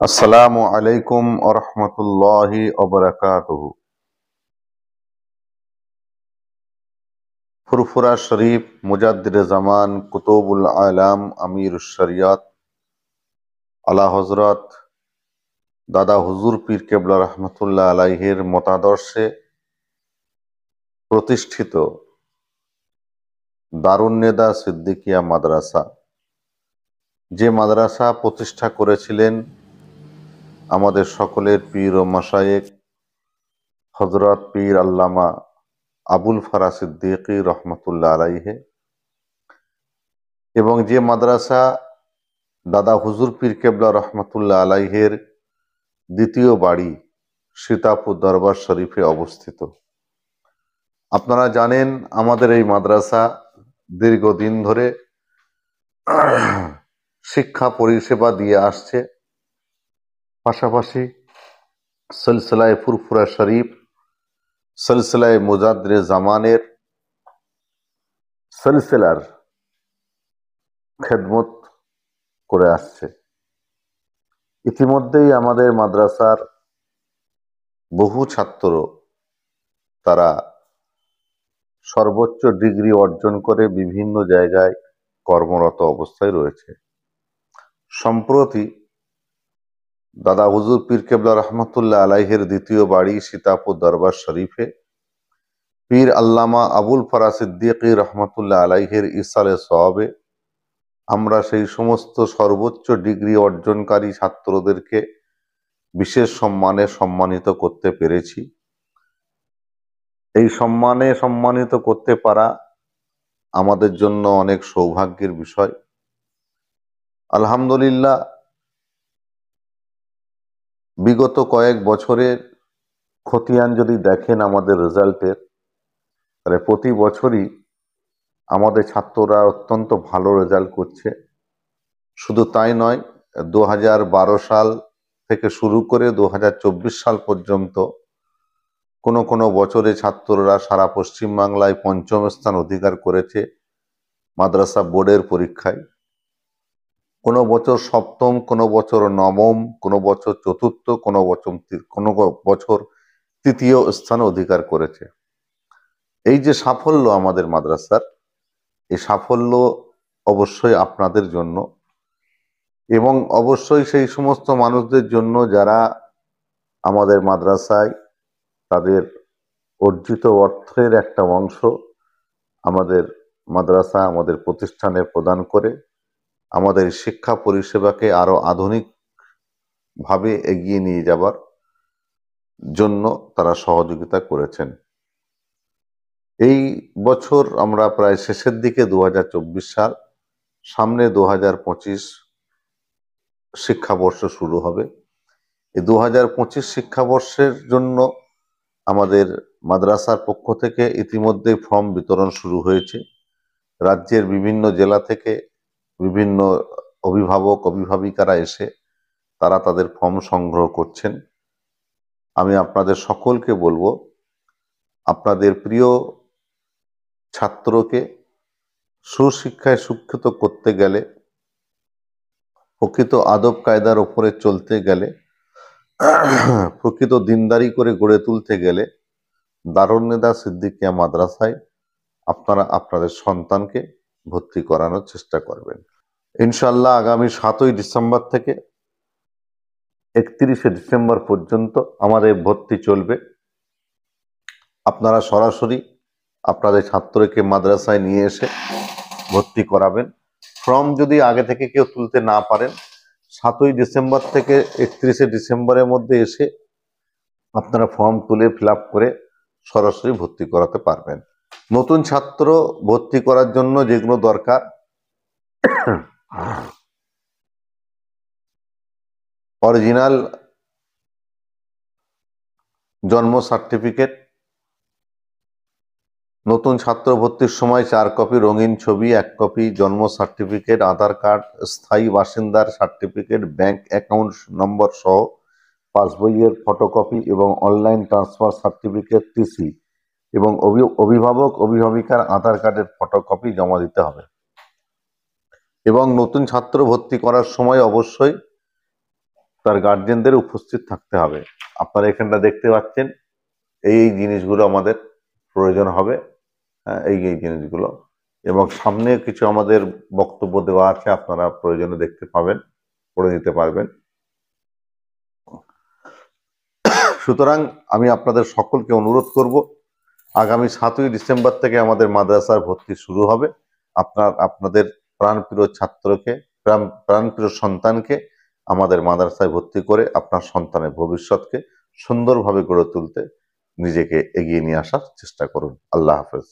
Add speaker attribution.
Speaker 1: আসসালামু আলাইকুম ওরহমতুল্লাহি ওবরাকাতুহু। ফুরফুরা শরীফ মুজাদ্দিদে জামান কুতুবুল আলাম আমিরুশ শরিয়ত আলা হযরত দাদা হুজুর পীর কেবলা রহমতুল্লাহ আলাইহির মতাদর্শে প্রতিষ্ঠিত দারুন নেদা সিদ্দিকিয়া মাদ্রাসা, যে মাদ্রাসা প্রতিষ্ঠা করেছিলেন আমাদের সকলের পীর ও মাশায়েখ হযরত পীর আল্লামা আবুল ফারা সিদ্দিকী রহমতুল্লাহ আলাইহি, এবং যে মাদ্রাসা দাদা হুজুর পীর কেবলা রহমতুল্লাহ আলাইহের দ্বিতীয় বাড়ি সীতাপুর দরবার শরীফে অবস্থিত। আপনারা জানেন আমাদের এই মাদ্রাসা দীর্ঘদিন ধরে শিক্ষা পরিষেবা দিয়ে আসছে, পাশাপাশি সিলসিলায়ে ফুরফুরা শরীফ, সিলসিলায়ে মুজাদ্দিদে জামানের সিলসিলার খেদমত করে আসছে। ইতিমধ্যেই আমাদের মাদ্রাসার বহু ছাত্র তারা সর্বোচ্চ ডিগ্রি অর্জন করে বিভিন্ন জায়গায় কর্মরত অবস্থায় রয়েছে। সম্প্রতি দাদা হুজুর পীর কেবলা রহমতুল্লাহ আলাইহের দ্বিতীয় বাড়ি সীতাপুর দরবার শরীফে পীর আল্লামা আবুল ফারা সিদ্দিকী রহমতুল্লাহ আলাইহের ইসালে সওয়াবে আমরা সেই সমস্ত সর্বোচ্চ ডিগ্রি অর্জনকারী ছাত্রদেরকে বিশেষ সম্মানে সম্মানিত করতে পেরেছি। এই সম্মানে সম্মানিত করতে পারা আমাদের জন্য অনেক সৌভাগ্যের বিষয়। আলহামদুলিল্লাহ, বিগত কয়েক বছরের খতিয়ান যদি দেখেন আমাদের রেজাল্টের, তাহলে প্রতি বছরই আমাদের ছাত্ররা অত্যন্ত ভালো রেজাল্ট করছে। শুধু তাই নয়, 2012 সাল থেকে শুরু করে 2024 সাল পর্যন্ত কোনো কোনো বছরে ছাত্ররা সারা পশ্চিমবাংলায় পঞ্চম স্থান অধিকার করেছে মাদ্রাসা বোর্ডের পরীক্ষায়। কোনো বছর সপ্তম, কোনো বছর নবম, কোনো বছর চতুর্থ, কোনো বছর তৃতীয় স্থান অধিকার করেছে। এই যে সাফল্য আমাদের মাদ্রাসার, এই সাফল্য অবশ্যই আপনাদের জন্য এবং অবশ্যই সেই সমস্ত মানুষদের জন্য যারা আমাদের মাদ্রাসায় তাদের অর্জিত অর্থের একটা অংশ আমাদের মাদ্রাসা, আমাদের প্রতিষ্ঠানে প্রদান করে আমাদের শিক্ষা পরিষেবাকে আরো আধুনিকভাবে এগিয়ে নিয়ে যাবার জন্য তারা সহযোগিতা করেছেন। এই বছর আমরা প্রায় শেষের দিকে 2024 সাল, সামনে 2025 শিক্ষাবর্ষ শুরু হবে। এই 2025 শিক্ষাবর্ষের জন্য আমাদের মাদ্রাসার পক্ষ থেকে ইতিমধ্যে ফর্ম বিতরণ শুরু হয়েছে। রাজ্যের বিভিন্ন জেলা থেকে বিভিন্ন অভিভাবক অভিভাবিকারা এসে তারা তাদের ফর্ম সংগ্রহ করছেন। আমি আপনাদের সকলকে বলবো, আপনাদের প্রিয় ছাত্রকে সুশিক্ষায় শিক্ষিত করতে গেলে, প্রকৃত আদব কায়দার উপরে চলতে গেলে, প্রকৃত দিনদারি করে গড়ে তুলতে গেলে দারুন নেদা সিদ্দিকিয়া মাদ্রাসায় আপনারা আপনাদের সন্তানকে ভর্তি করানোর চেষ্টা করবেন। ইনশাআল্লাহ আগামী 7ই ডিসেম্বর থেকে 31শে ডিসেম্বর পর্যন্ত আমাদের ভর্তি চলবে। আপনারা সরাসরি আপনাদের ছাত্রকে মাদ্রাসায় নিয়ে এসে ভর্তি করাবেন। ফর্ম যদি আগে থেকে কেউ তুলতে না পারেন, 7ই ডিসেম্বর থেকে 31শে ডিসেম্বরের মধ্যে এসে আপনারা ফর্ম তুলে ফিল আপ করে সরাসরি ভর্তি করাতে পারবেন। নতুন ছাত্র ভর্তি করার জন্য যেগুলো দরকার, অরিজিনাল জন্ম সার্টিফিকেট, নতুন ছাত্র ভর্তির সময় 4 কপি রঙিন ছবি, 1 কপি জন্ম সার্টিফিকেট, আধার কার্ড, স্থায়ী বাসিন্দার সার্টিফিকেট, ব্যাংক অ্যাকাউন্ট নম্বর সহ পাসবইয়ের ফটোকপি এবং অনলাইন ট্রান্সফার সার্টিফিকেট, টিসি এবং অভিভাবক অভিভাবিকার আধার কার্ডের ফটোকপি জমা দিতে হবে। এবং নতুন ছাত্র ভর্তি করার সময় অবশ্যই তার গার্জেনদের উপস্থিত থাকতে হবে। আপনারা এখানটা দেখতে পাচ্ছেন, এই জিনিসগুলো আমাদের প্রয়োজন হবে। এই জিনিসগুলো, এবং সামনে কিছু আমাদের বক্তব্য দেওয়া আছে, আপনারা প্রয়োজনে দেখতে পাবেন, পড়ে নিতে পারবেন। সুতরাং আমি আপনাদের সকলকে অনুরোধ করব, আগামী 7ই ডিসেম্বর থেকে আমাদের মাদ্রাসার ভর্তি শুরু হবে। আপনাদের প্রাণপ্রিয় ছাত্রকে, প্রাণপ্রিয় সন্তানকে আমাদের মাদ্রাসায় ভর্তি করে আপনার সন্তানের ভবিষ্যৎকে সুন্দরভাবে গড়ে তুলতে নিজেকে এগিয়ে নিয়ে আসার চেষ্টা করুন। আল্লাহ হাফেজ।